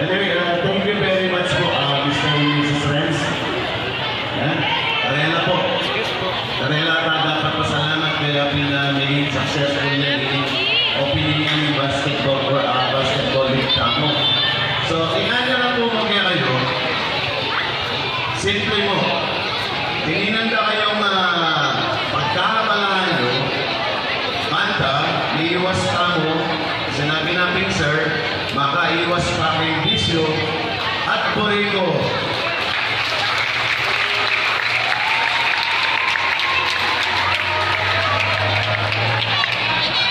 Anyway, thank you very much po, Mr. and Mrs. Renz. Yan. Karela po. Karela ka dapat pasalamat kaya pinamiging successful niya yung opening ng basketball league mo. So, inanya na po mo kaya kayo. Simple mo. Tininanda kayong pagkakabalaan nyo. Manta, iiwas ka mo. Sinabi natin, sir, makaiwas pa kay bisyo at boriko.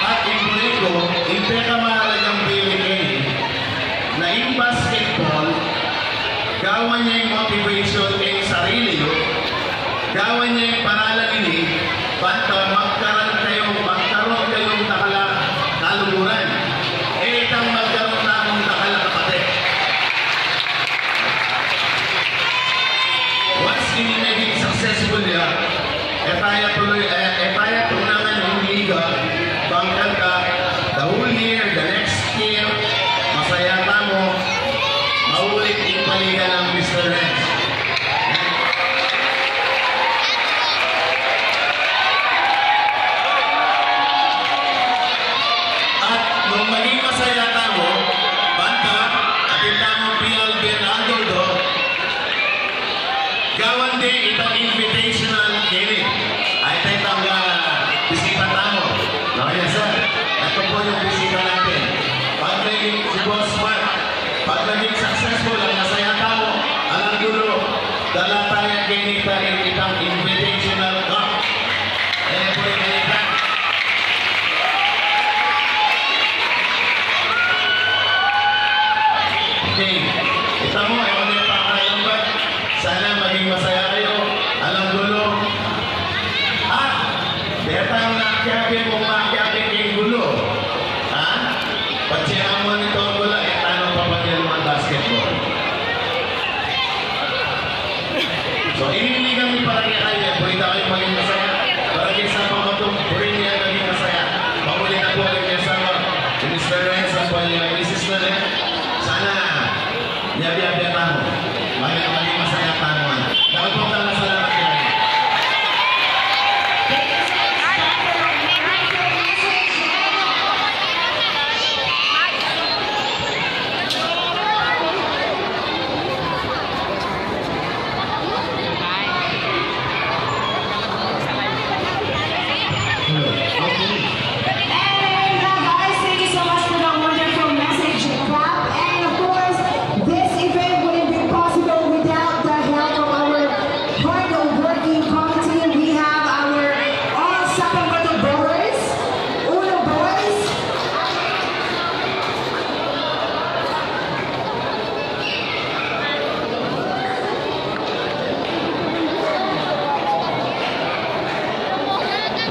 At yung boriko, yung pinakamahalagang piliin na yung basketball, gawan niya yung motivation kay sarili nyo, gawan niya yung panalangin, basta magkaroon kayong kaluluran. Itang magkaroon na akong nakalakapatid. Once hindi naging successful niya, tayo tunaman yung liga, bangkal ka, the whole year, the next year, masaya ka mo, maulit yung paliga ng Mr. Renz. At nung maging masaya ka mo, banta, at yung tamang PLB na Andordo, gawan din itang invitational hearing. Ay tayo itang bisita tamo. No, yes sir. Ito po yung bisita natin. Pag naging si Boss Mark, pag naging successful ang nasaya tamo, alam dulo, dala tayo kinita itang invitational cup. Ayan po yung kinita. Okay. Ito mo, ewan niya pakayang ba? Sana maging masaya kayo. Alam dulo. Daya tayong nakiyakin mo makiyakin kay gulo. Patsiyaan mo nito ang gulo, tanong pa ba niya naman basketball? So, iniligan niyo para kayo, pwede kayo maging masaya. Para kayo sa pamatong, pwede niya maging masaya. Pahuli na po ulit niya sa Mr. Renz, ang pwede niya, Mrs. na rin. Sana, niyabi-yabi ang tamo. Maging masaya ang tamo. Dapat po tayo masalamat kayo.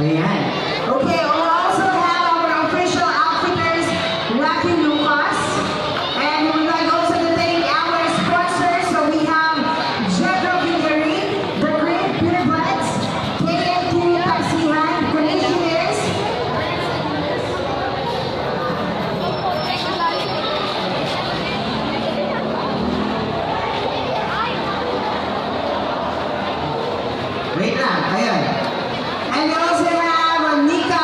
Ayan. Okay, we'll also have our official outfitters, Lucky Lucas. And we would like also to thank our sponsors. So we have Jedro Vingery, The Great Beer Buds, KMT Taxihan, Commissioners. Wait lang, ayan. And we also have Nika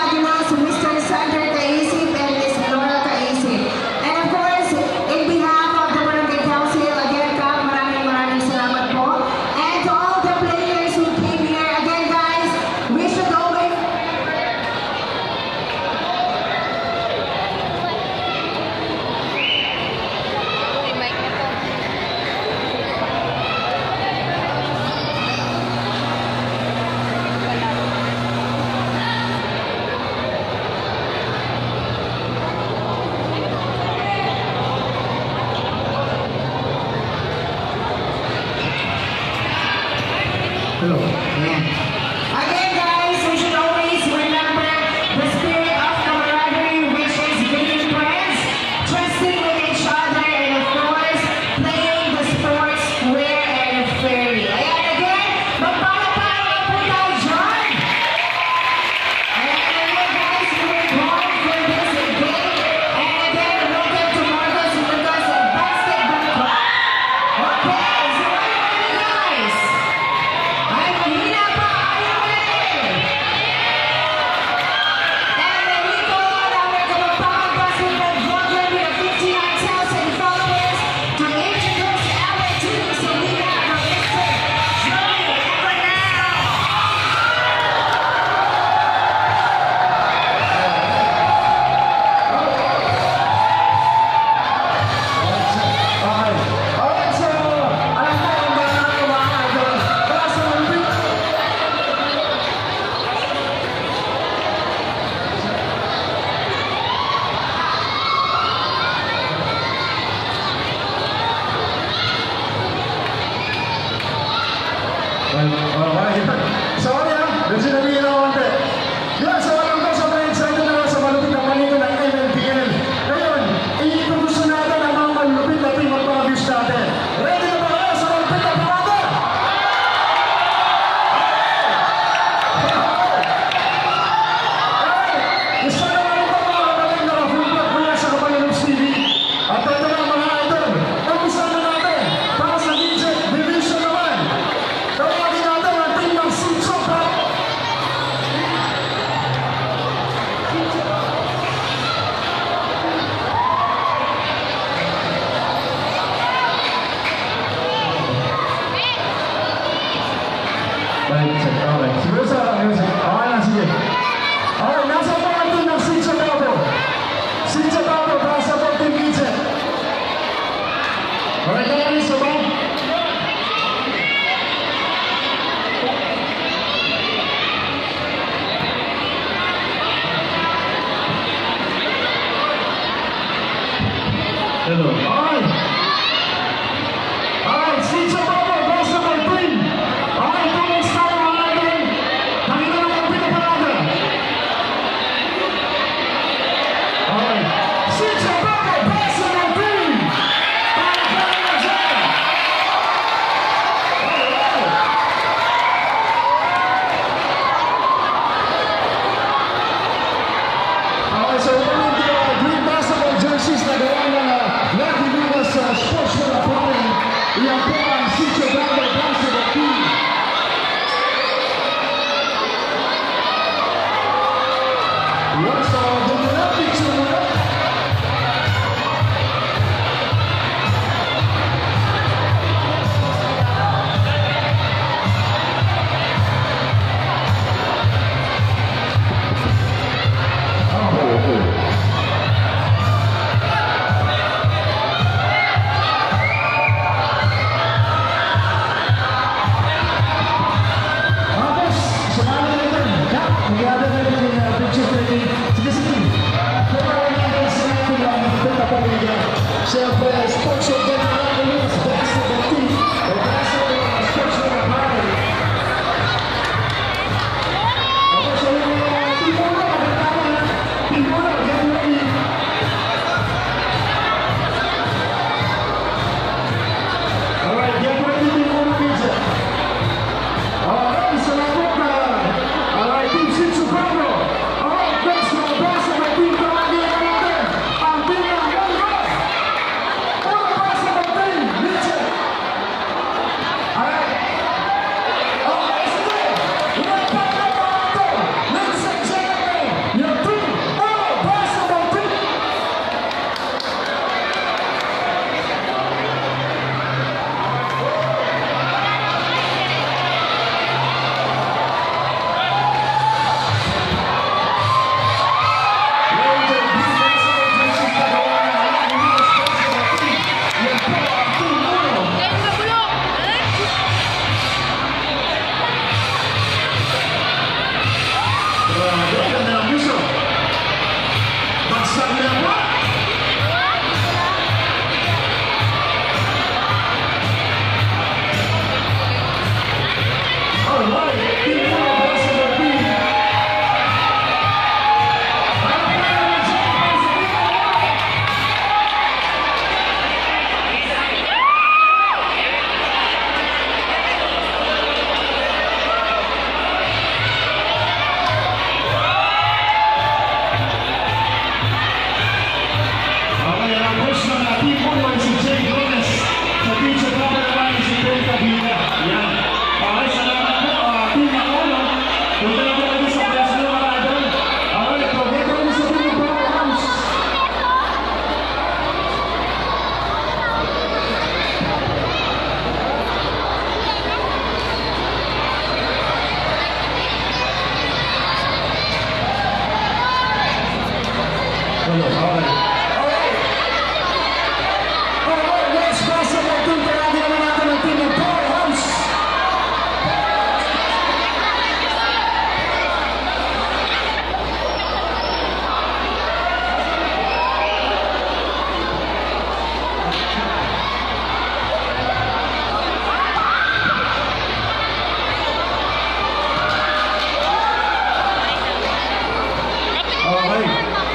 Hello. Alright. Alright, Sitio Bobo, basketball team. Alright, next tayo mga natin. Nakita naman ang pinaparada. Alright. Sitio Bobo, basketball team. Para na dyan. Alright, so we're going to green basketball jerseys na gawa ng Lucky Lucas Sportswear Apparel. Iyan po ang Sitio Bobo basketball team. Yan, so ganda na picture mo na. Tapos, sumali na ito. Kap, nagyada na rin yung picture taking. Sige, sige. Pero natin sinabi lang ang pagkapamilya. Siyempre, sponsor din ang Lucky Lucas basketball team. O basketball sportswear apparel. Tapos, yung Timona, magkakawa na. Timona, get ready. Alright, get ready, Timona pizza. Alright, salamat na. Alright, Team Sitio Bobo. Alright, best mga basketball team tawagin na natin. Ang team ng Ganda. Una basketball team, Mitchell. Alright. Okay, sige. Lapat na mga ito. Ladies and gentlemen, yung team Una basketball team.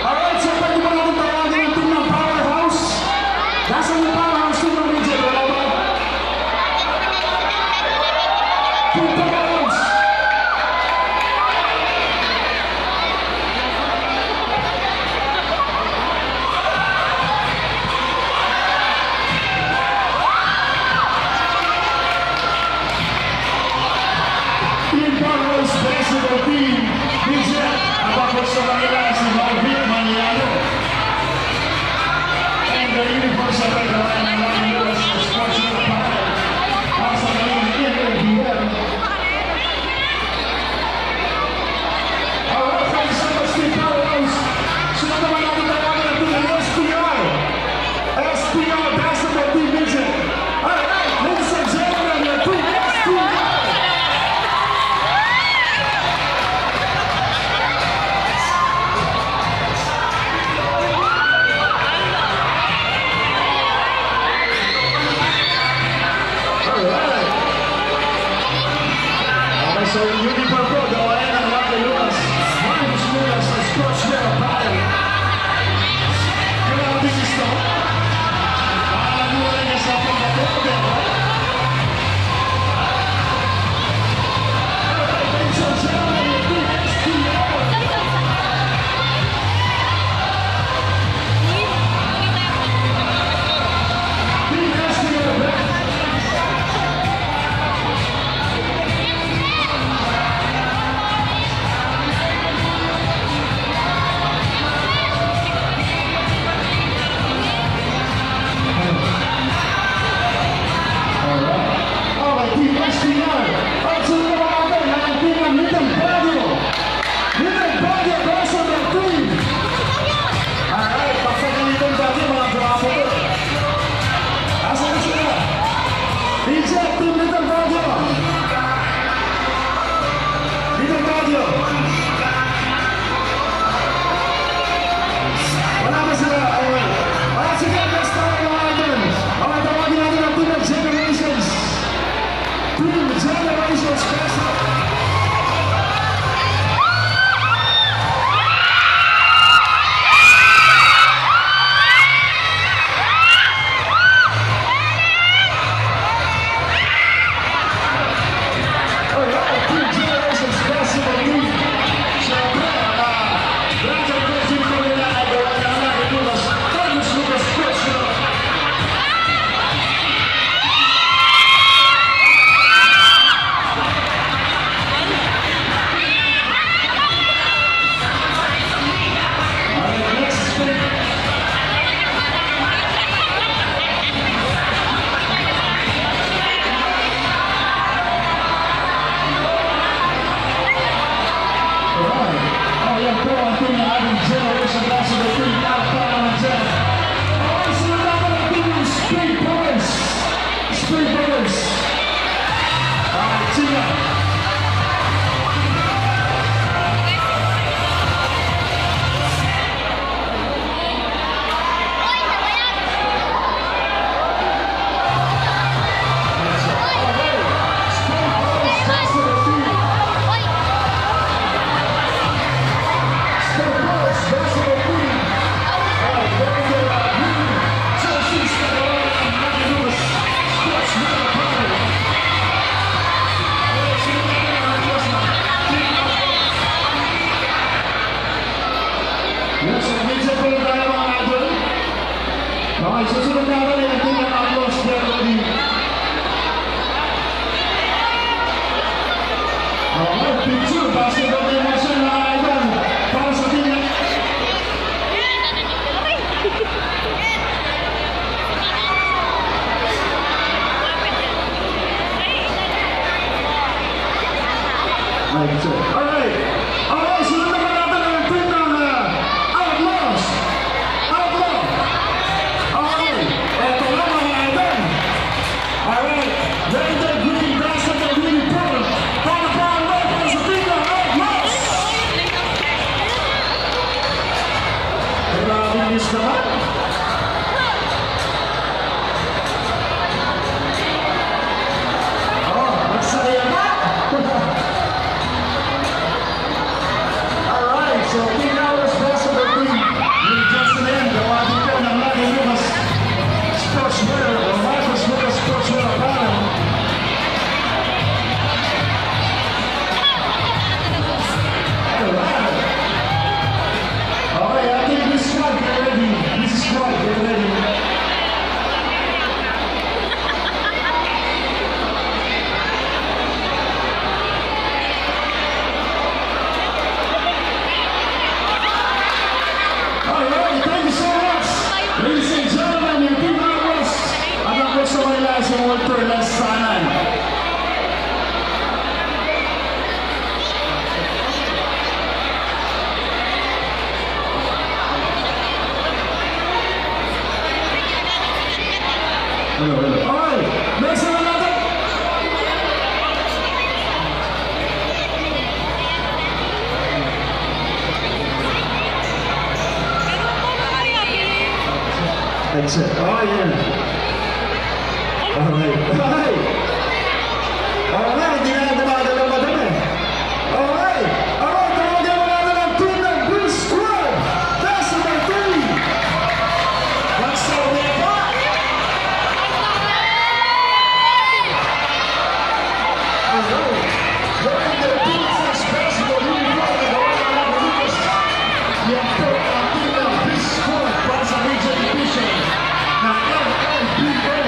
Alright, so pwede ba natin tayo Okay, susunod natin ang team ng Outlaws. Get ready. Okay, picture. Basketball game motion na idol. Para sa team ng... Alright. Alright, sunod naman natin ang team ng Outlaws. Outlaw. Okay. Ito na mga idol. Alright. Very good green grass at the green purple. Para sa team ng Outlaws. Grabe news naman. Oh, magsaya na. Alright, so King Hours basketball team. With Justin M. Gawadi ko ng Lagi Lucas Sportswear o Marcos Lucas Sportswear Apparel. Alright. Okay, I think this squad get ready. This squad get ready. Alright, thank you so much. Ladies and gentlemen, yung team Outlaws. At ang gusto ko nila si Walter Lasanan. Hello. Alright, next naman natin. That's it. Oh, yeah. Alright. Alright. Alright, hindi na dumagal ang madami. Alright. Alright, tumagyan mo natin ang team ng Green Squad. Decimal 3. That's the way back. Alright. Joining the team says basketball uniform and the one on the Lucas. Yan po ang team ng Green Squad para sa Region Division na LLBA.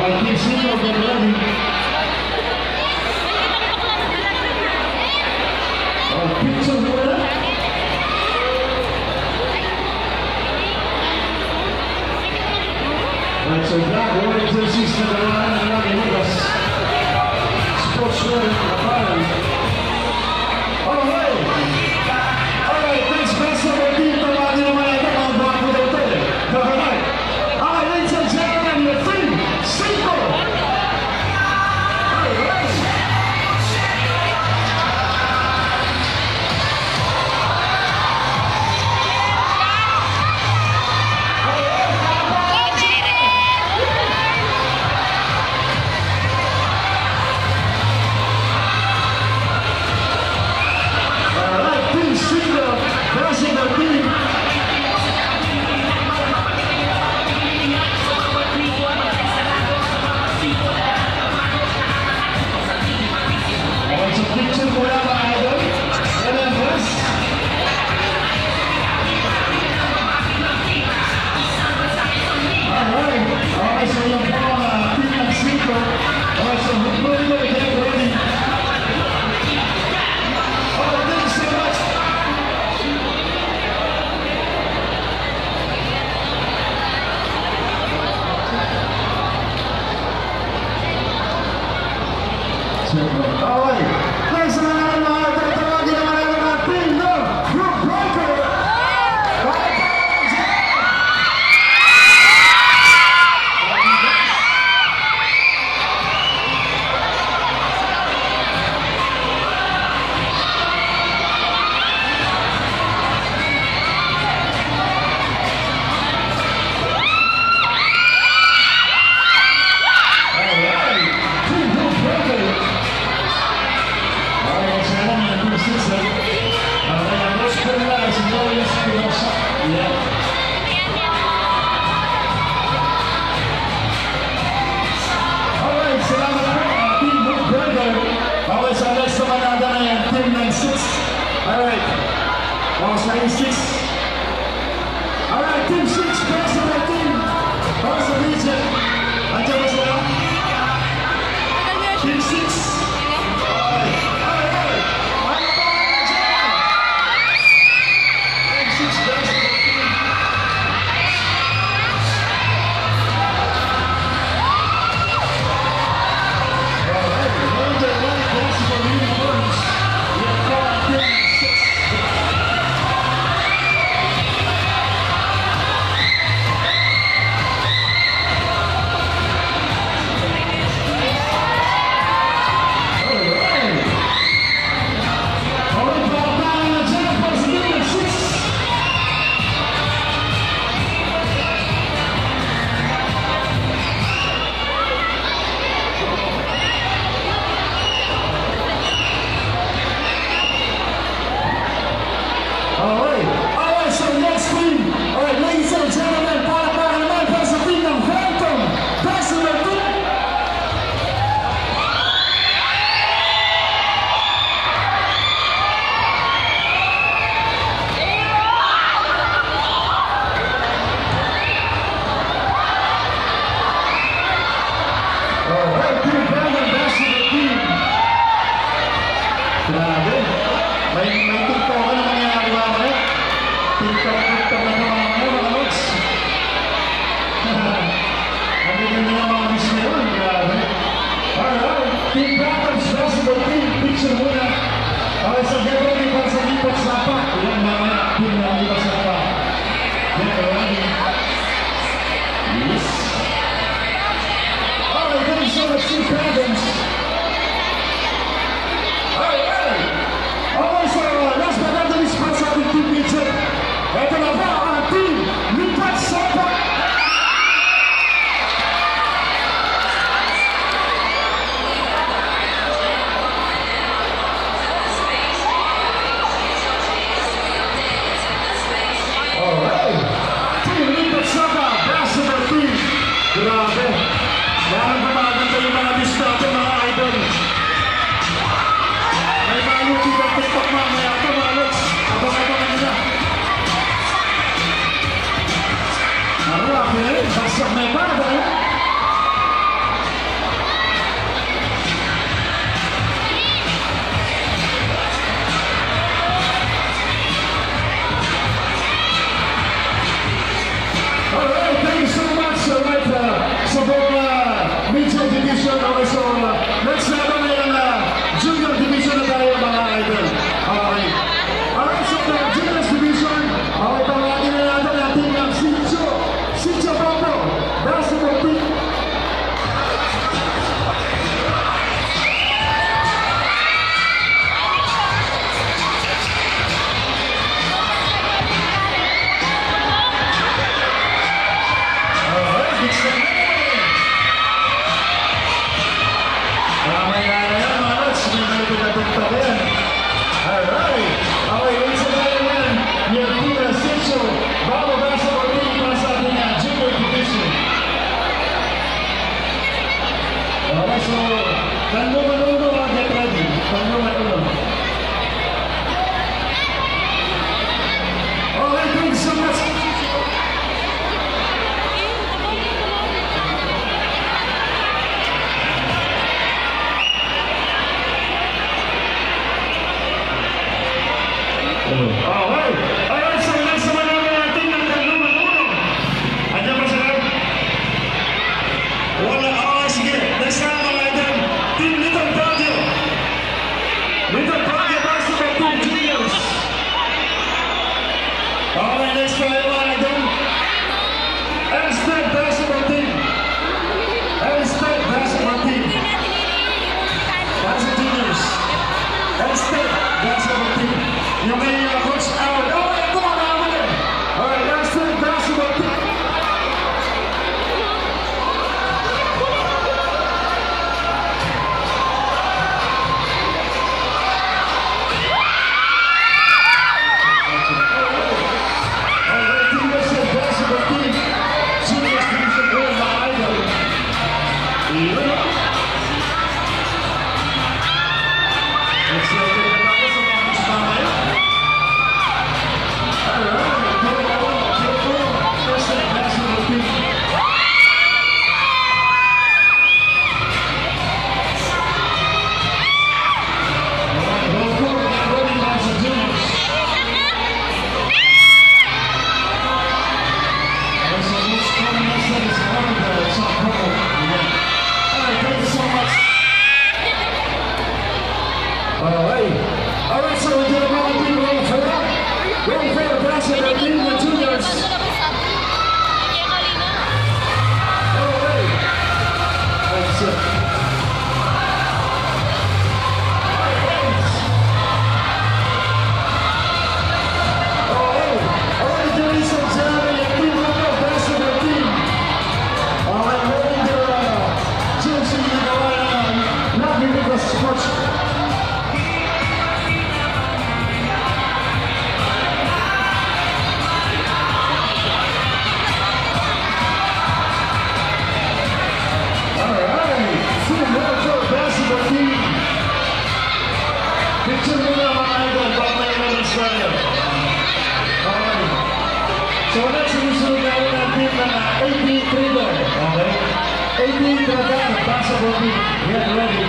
Alright, Team Sino, get ready. Picture muna. Alright, so back, we're into the season of the line and running with us. Sportswear, Kapal. Alright, thanks, Pastor. Dito, lagi naman natin mga bago daw ito eh. Alright, ladies and gentlemen, your team, Cinco. Alright. Alright, please naman mga tatawagin naman ang mga team ng Group Breaker. Alright, vamos a ir 6. Alright, Team 6, personal team. Vamos a region. Andiyan ba sila? Team 6. Alright. Ano pa mga dyan? Team 6, personal team. Alright, Ranger White, possible uniforms. We have called Team 6. Alright, so next team. Alright, ladies and gentlemen, para naman para sa team ng Phantom. Personal team. Alright, Team Phantom, personal team. Grabe. May TikTok ka na mangyayari ba mo eh? TikTok na naman mga lods. Ang ganyan na mga miss na yun. Grabe. Alright, Team Phantom's possible team. Picture muna. Okay, so get ready para sa lipat sa pa. Ilan mga team na lipat sa pa. Get ready. Yes. Alright, thank you so much, Team Phantoms. Okay, so last but not least, para sa ating team picture. Ito na po ang team Lipat Sapa. Alright, Team Lipat Sapa, basketball team. Grabe. Meron pa maganda yung mga distracted mga idol. May mga YouTube at TikTok mamaya ito mga lods. Abang-abangan nila. Alright, bagsak na yung banda. It's the Netherlands. Mamaya na yan, mga lods. May malapit na tuktok yan. Alright. Okay, ladies and gentlemen, your team essential. Bago basketball team para sa ating junior division. Okay, so, tanong-tanong get ready. Tanong-tanong. Okay, thank you so much. Alright, alright, so next naman namin natin ng tanong-tanong. Andiyan ba sila? Wala, okay, sige. Next na mga idol, Team Little Baguio. Little Baguio Basketball Team Juniors. Okay, next na mga idol, Elstad Basketball Team. Elstad Basketball Team. That's the juniors. Elstad Basketball Team. Yung may coach out. Oh, come on, over there. Alright, Elstad Basketball Team. Alright, Team Elstad Basketball Team. Juniors Division 1, mga idol. Iyon. Let's go to the back sa mga kasama. Alright, go. Elstad Basketball Team. Alright, go. Ready now sa juniors. Alright, so what's coming next up is Canada, Sao Paulo. Alright, thank you so much. Alright, so we're gonna go and going for that. Going for the basketball team, the juniors. Alright. That's it. Alright, ladies and gentlemen, the Team Little Basketball Team. Alright, ready to jersey not giving us much. Alright, Team Little Basketball Team. Picture mo na mga idol, babay na lang tayo. Alright. So next, sinusunod namin natin ng AB Trader. Okay? AB Trader, Basketball Team. Get ready.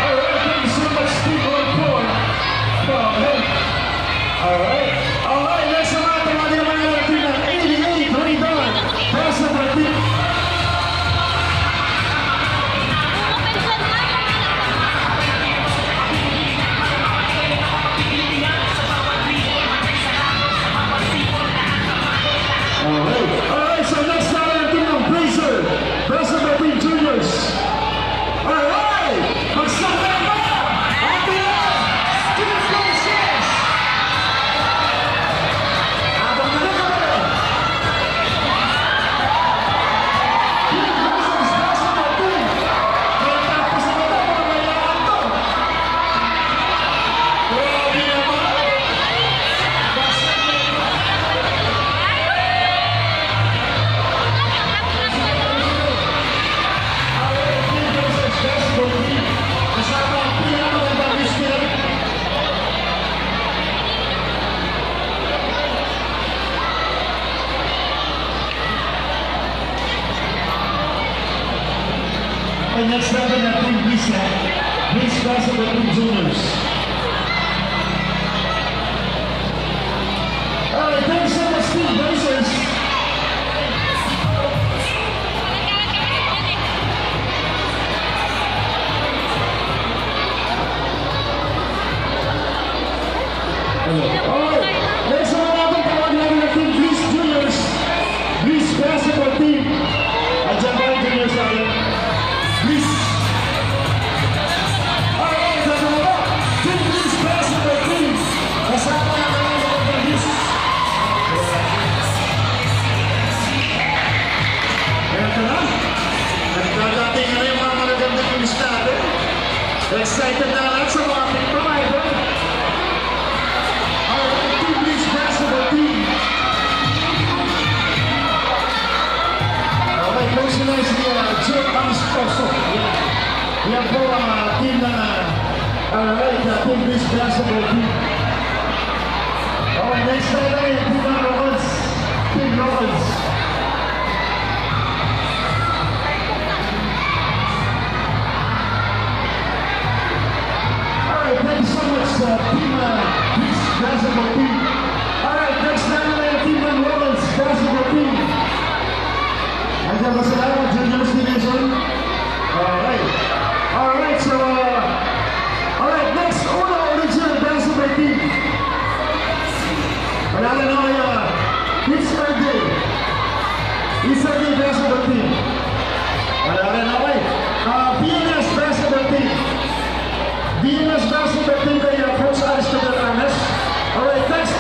Alright, thank you so much, Steve Orpon. Okay. Alright. Alright, next naman, tumali naman natin ng 88 Trader, Basketball Team. Alright, so next time ang team ng Blazer, Basketball Team Juniors. Alright, magsama ba? Ate yan! Steve Francis! Abang na rin kami! Team Blazers Basketball Team! Kaya tapos na ito, mamayaan to! Grabe naman! Kasama ang pinakamagandang biscuit. Okay, next natin ang Team Blisa. Blisa Basketball Team Juniors. Alright, thanks so much, Team Blazers. Alright, next naman natin tawag natin ang Team Blisa Juniors. Blisa Basketball Team. Andiyan ba yung juniors natin? Blisa. Alright, that's all. Team Blisa Basketball basketball team. Alright, next natin na yung team ng women's basketball team. Andiyan ba sila? Juniors Division? Alright. Alright, so, alright, next, Uno Original Basketball Team. Pangalan na ay, Easter Day Basketball Team. Pangalan na ay, BNS Basketball Team. BNS Basketball Team kay Coach Aristotle Arnes. Alright, next,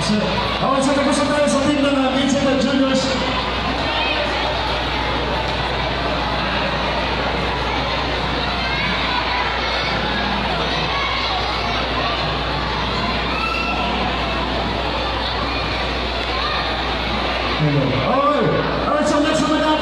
So, okay, so tapos na tayo sa team ng Vincent at Juniors. Alright, so next one up.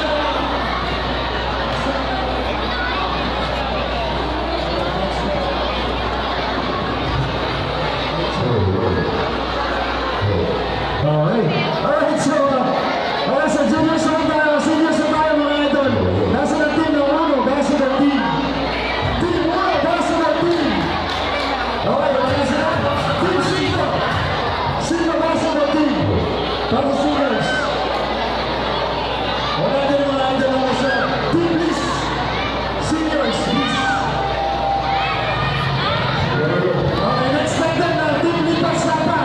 Alright, so juniors na tayo, seniors na tayo mga idol. Nasa na team ng uno, nasa na team. Team 1, nasa na team. Okay, nasa na team 5. Sino nasa na team? Para seniors. Wala din mga idol na nasa team please. Seniors, please. Okay, next natin na team Lipas Sapa.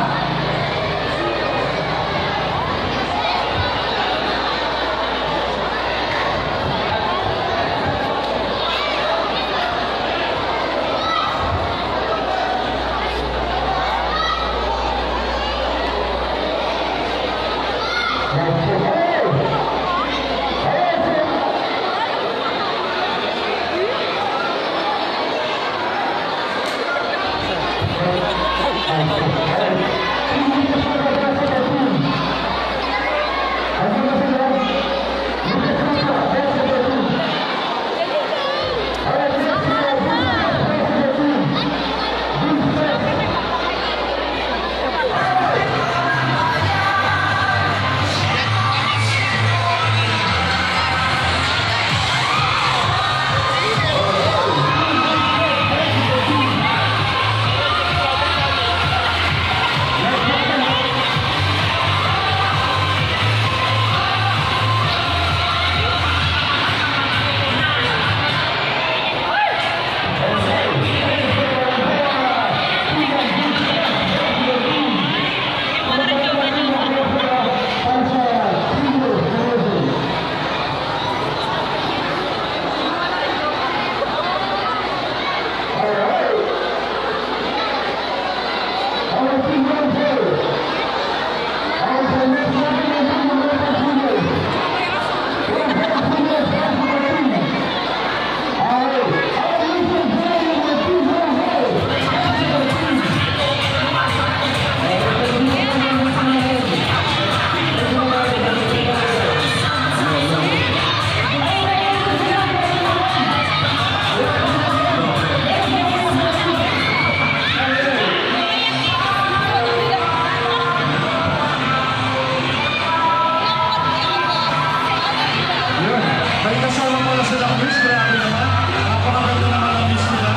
May kasama pala silang miss, grabe naman. Napakaganda naman ang miss nila.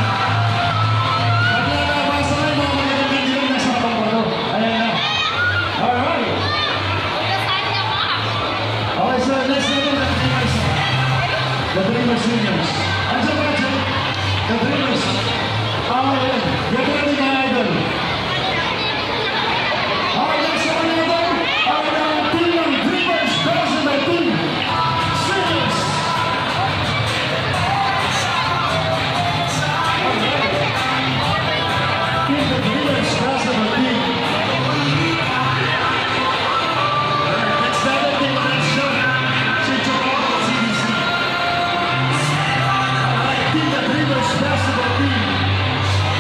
Naglalabasan na yung mga magagandang dilim na sa kapangpano. Ayan na. Alright. Okay, so next natin na Dreamers. The Dreamers Juniors. Andiyan ba dyan? The Dreamers. Ayan. Get ready mga idol. Okay, next na mga idol. Ang team ng Dreamers versus the team Seniors.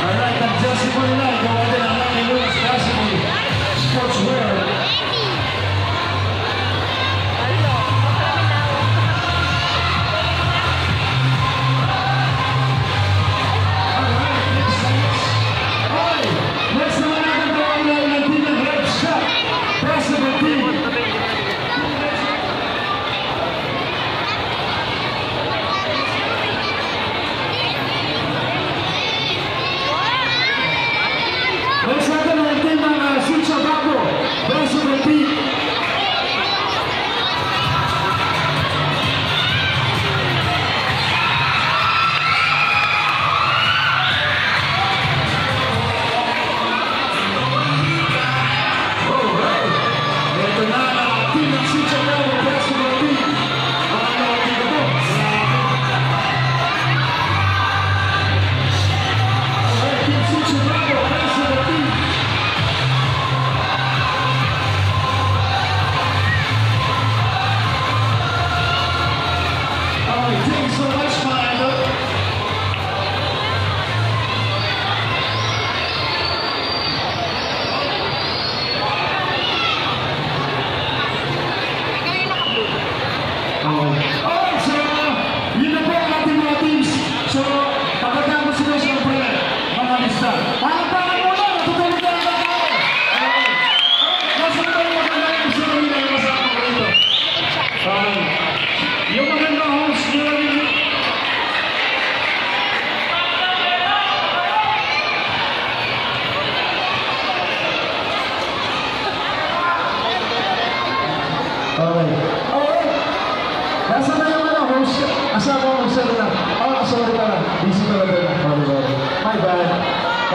Alright,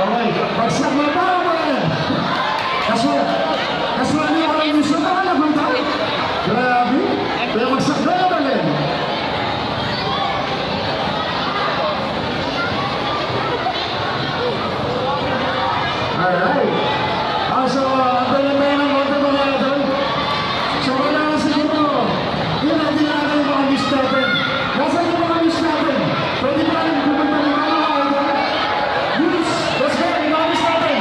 Okay, bagsak na pa ba yan? Kaswali ako yung gusto na ka napunta. Grabe. Kaya bagsak na naman yan. Alright. So, antay lang tayo ng konti mga idol. So, kailangan siguro, yun natin natin yung mga miss natin. Nasaan yung mga miss natin? Pwede ba natin pupunta ng mga idol? Miss, let's go, yung mga miss natin.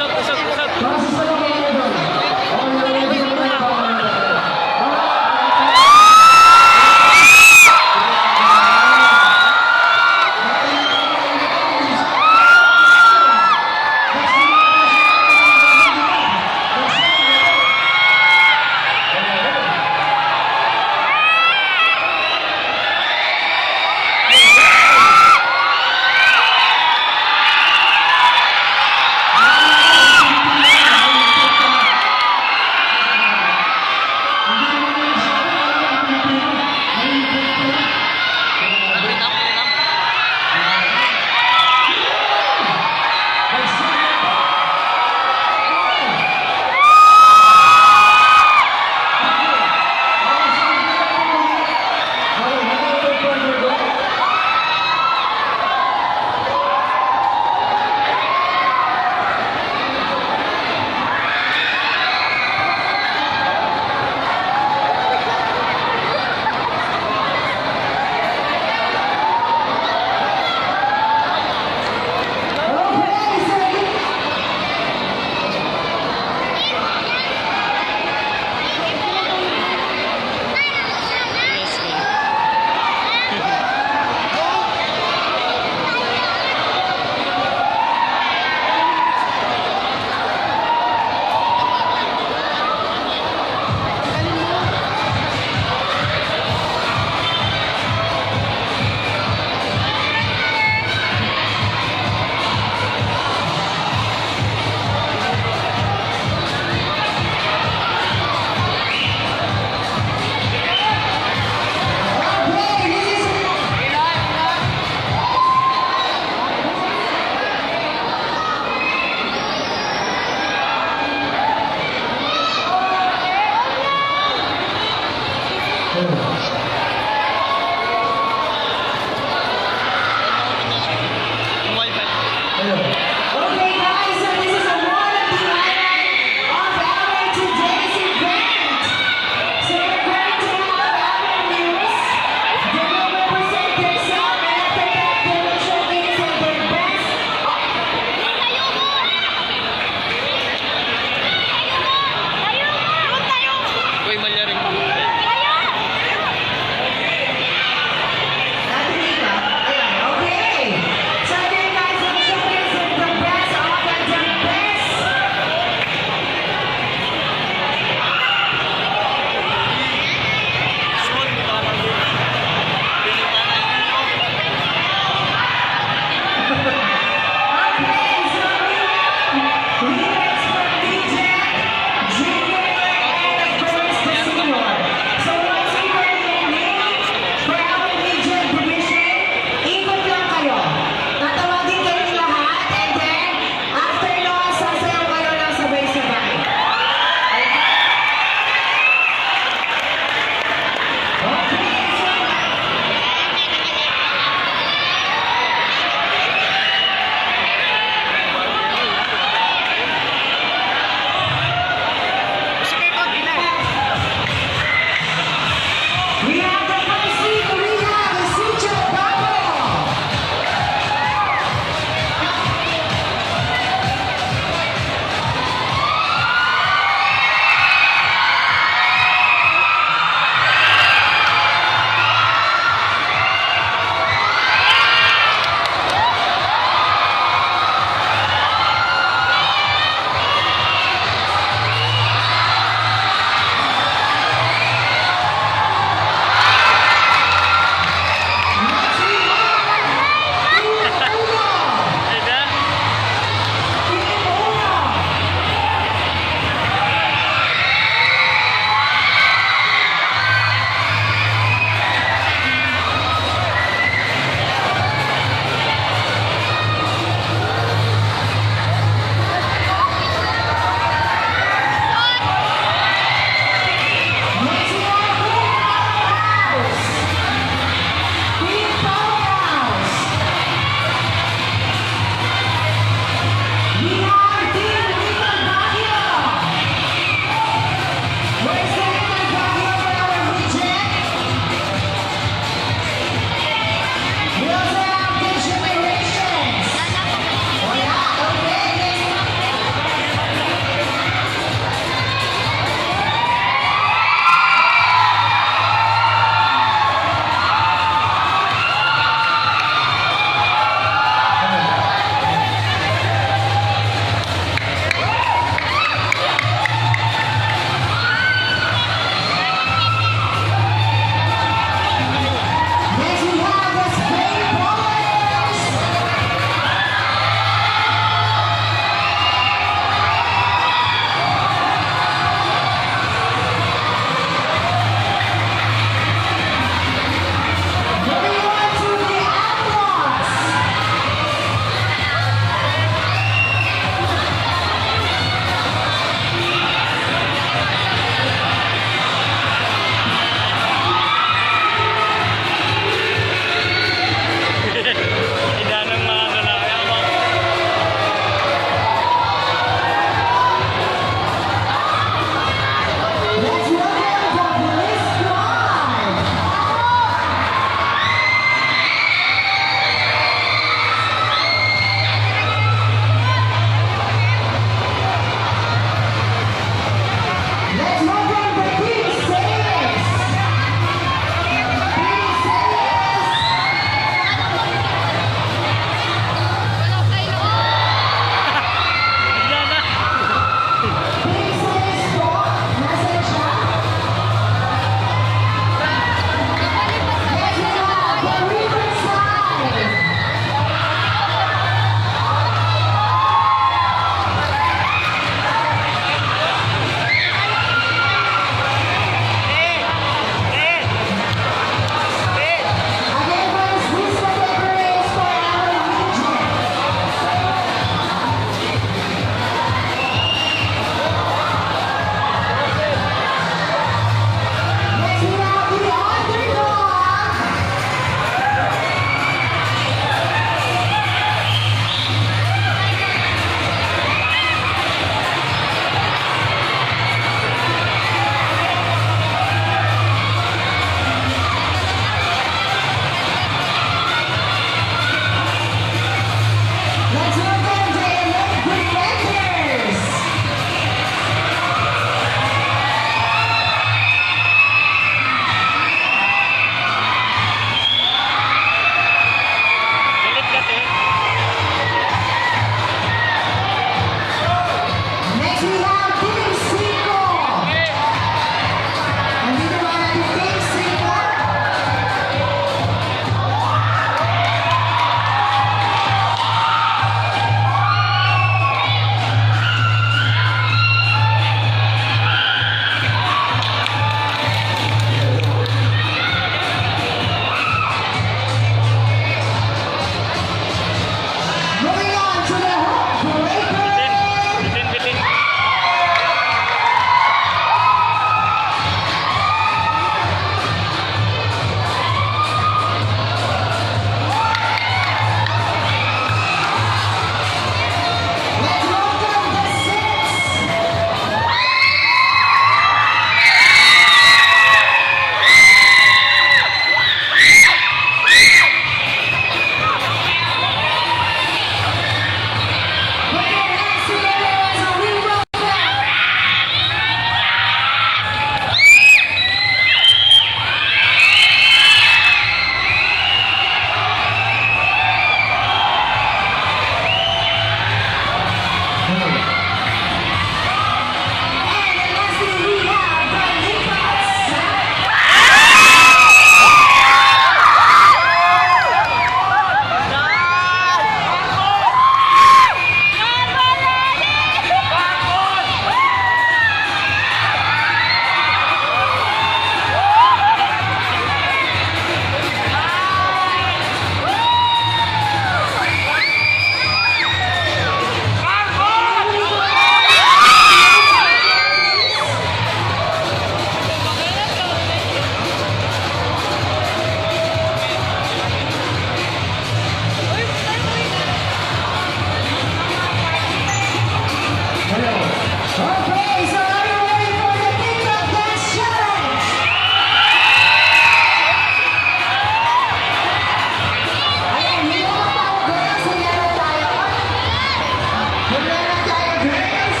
Banana Tigers.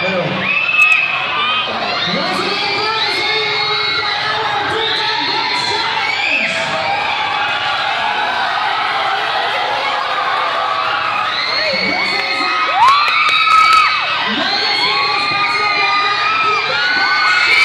Hello. Once again, guys, everyone, for our Twitter Dance Challenge. This is Vegas Fitness Basketball Twitter Dance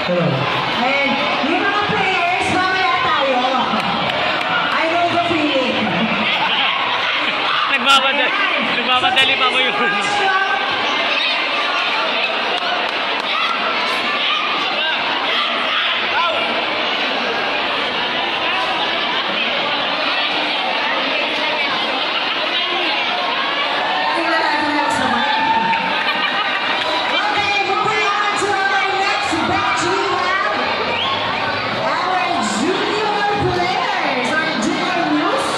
Hello. And yung mga players, mamaya tayo. I know the feeling. Nagmamadali pa mo yun. Tingnan natin ang sabay. Okay, moving on to our next batch. We have our junior players, our junior youth.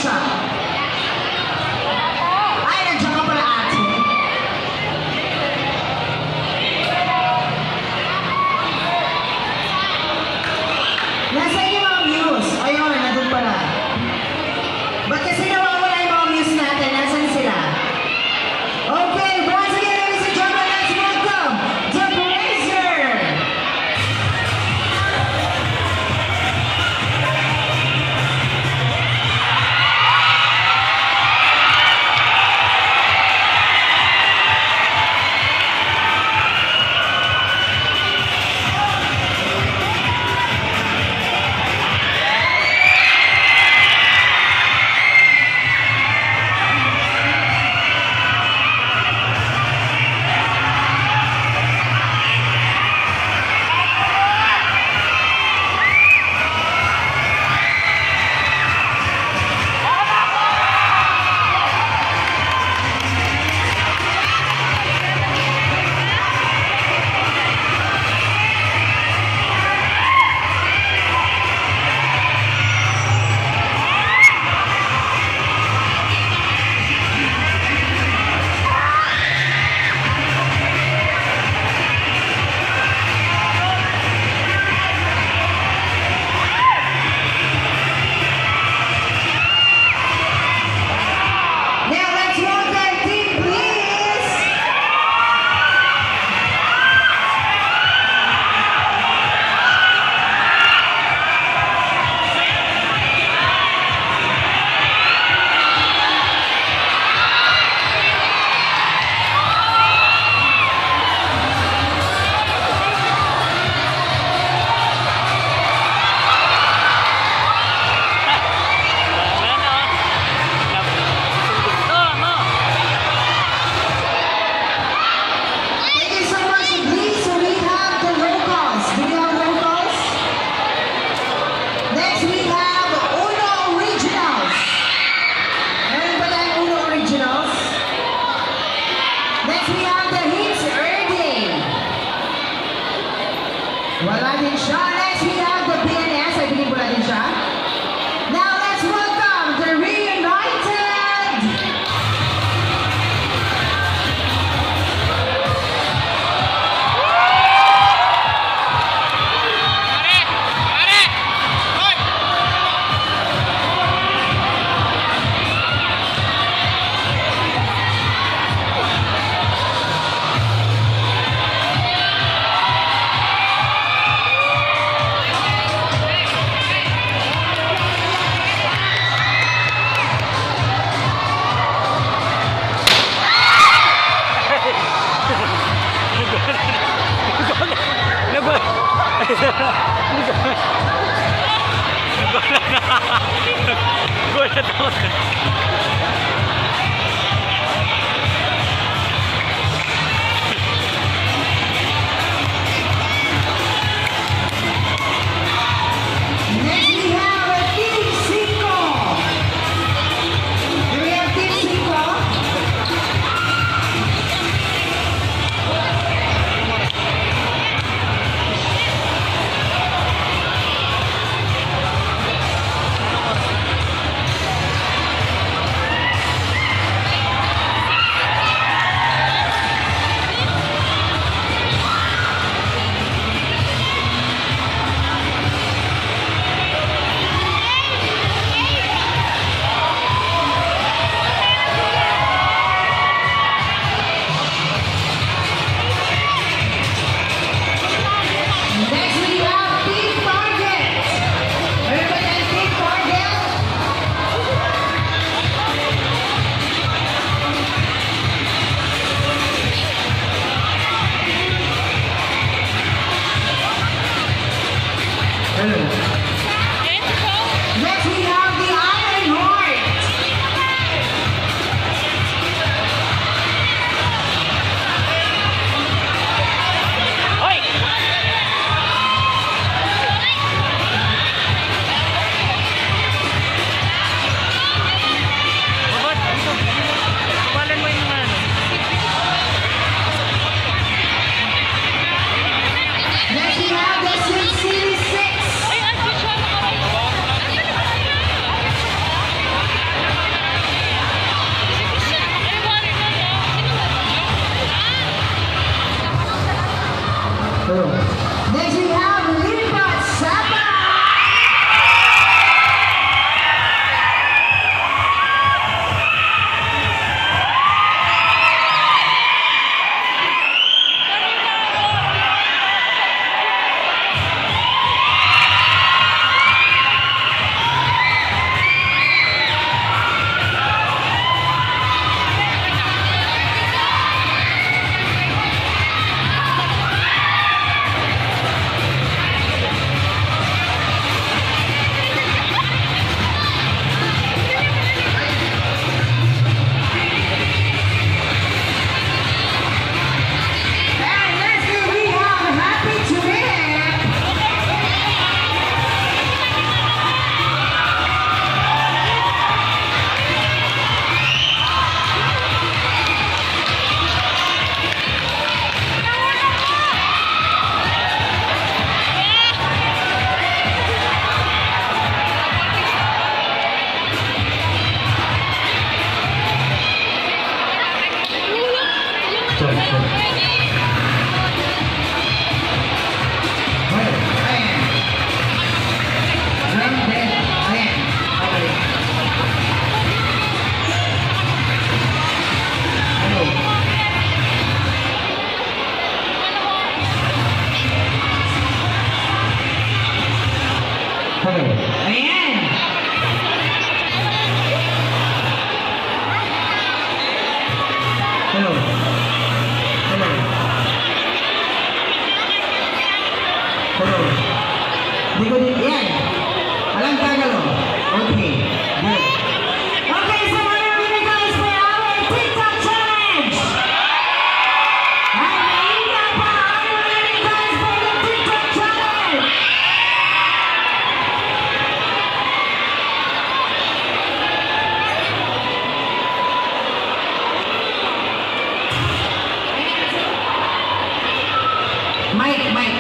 siya? Ay, nandiyan ka pala ate. Nasaan yung mga views? Ayun, nandun pala. Ba't kasi nawawala yung mga views natin? Nasaan sila? Okay, once again, ladies and gentlemen, let's welcome the Blazer! Now let's welcome Team Please! Thank you so much, Please. So we have the locals. Do we have locals? Next we have Uno Originals. Meron ba tayong Uno Originals? Next we have the Hits Erding. Wala din siya. Next we have the BNS. I believe wala din siya. Now let's welcome the Reunited. Gulat ako. Next we have a Team Cinco. Do we have Team Cinco?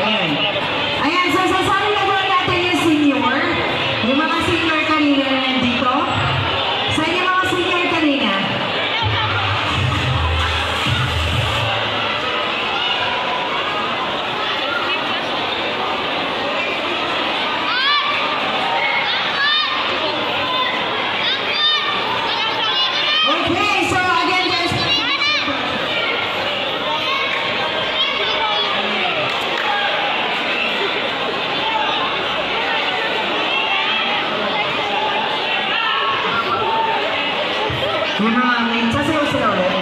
Ayan. Ayan, so sasali na doon natin yung senior. Yung mga senior kanina na nandito. Sa inyo mga senior kanina. Okay, so again guys. Sasayaw sila ulit.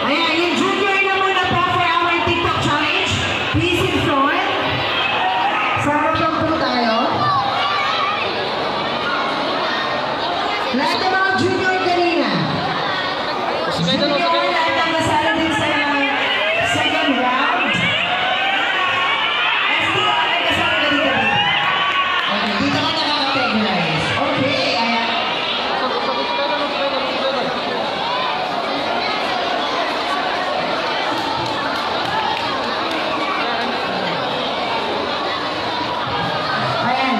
Ayan, yung junior na muna po for our TikTok challenge. Please in front. Sarap lang po tayo. Lahat ng mga junior kanina. Junior, lahat ng nasala din sa second round. STR, kasama ka dito. Okay, dito ka nakaka-recognize. Okay, ayan. Ayan.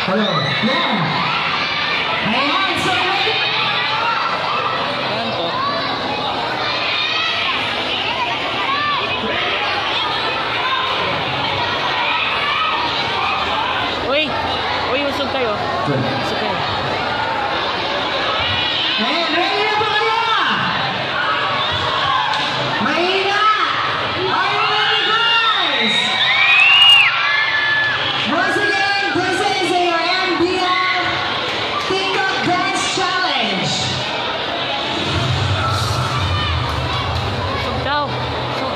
Hello. Yan. Ayan, so ready? Yan po. Uy! Uy, usog kayo. Usog kayo. Ayan, ready na ba kayo? Mahina! Are you ready, guys? Once again, this is your MBL TikTok Dance Challenge. Usog daw. Usog.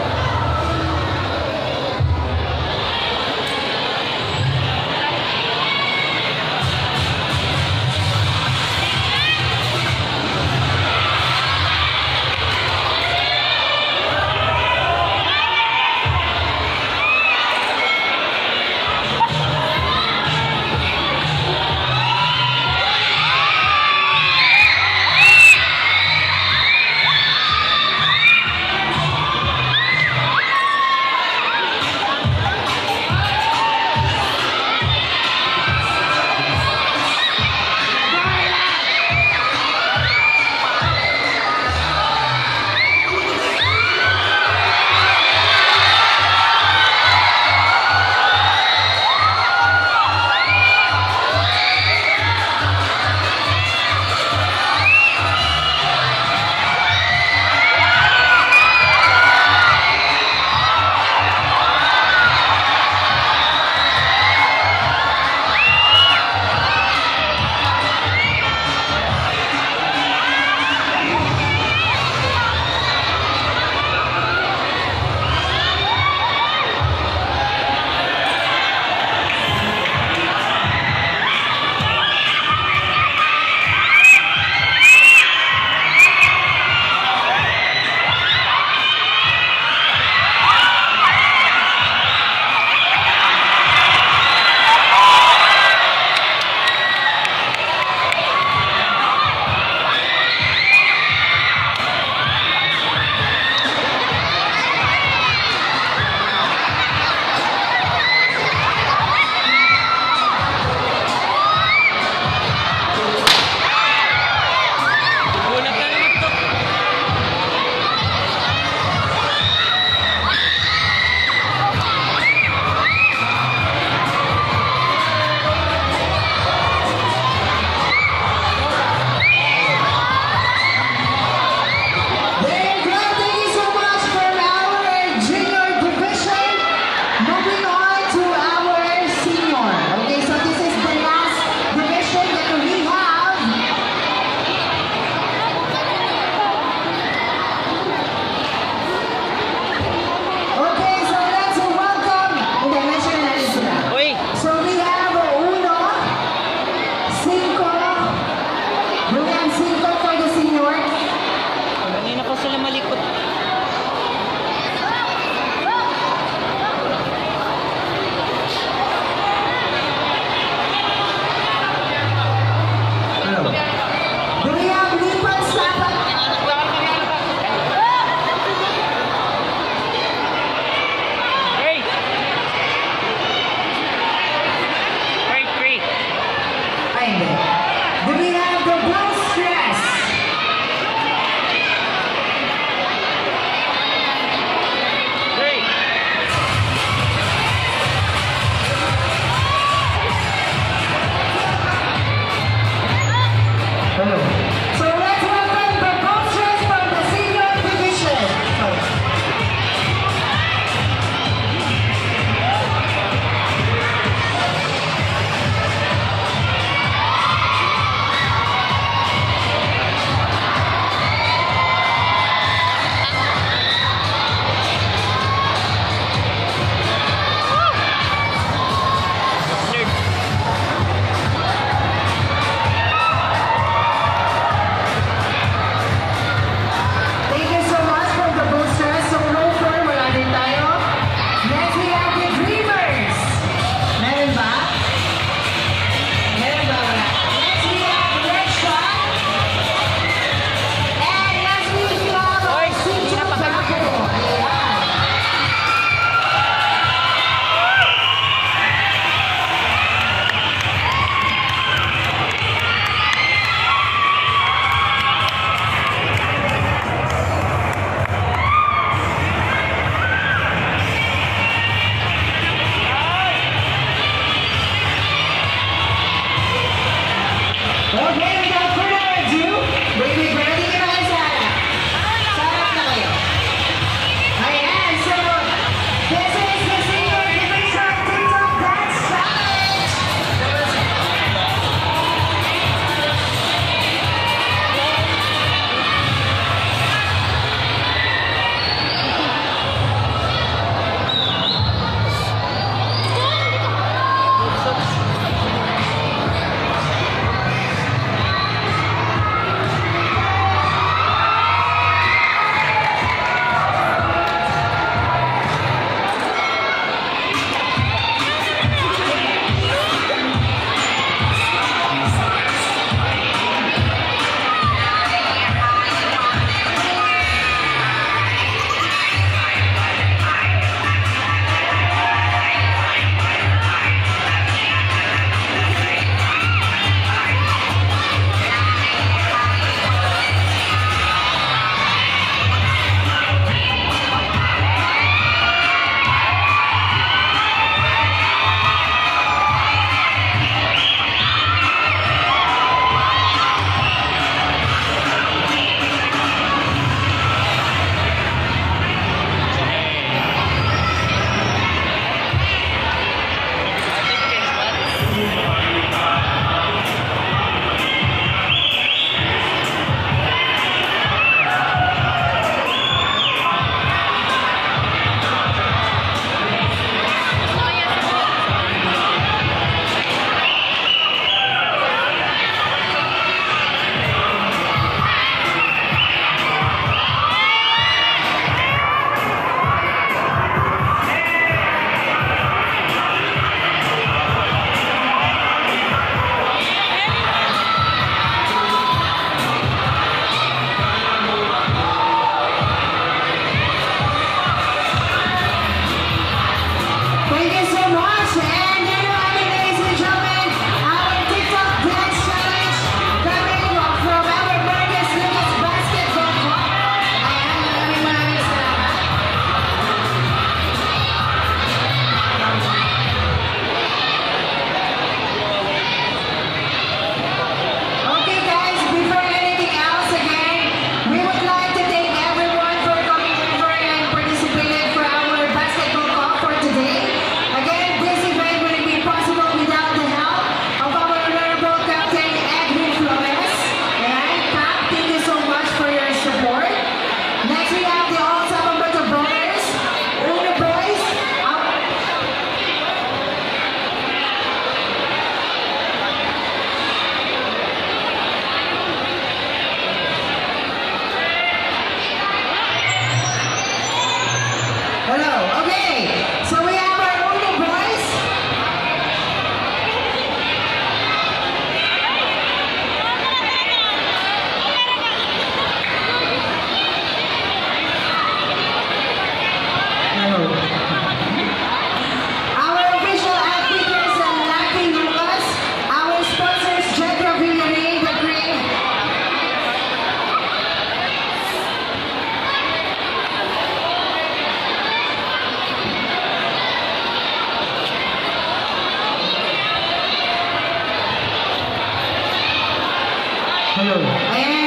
Ayun. Ayan.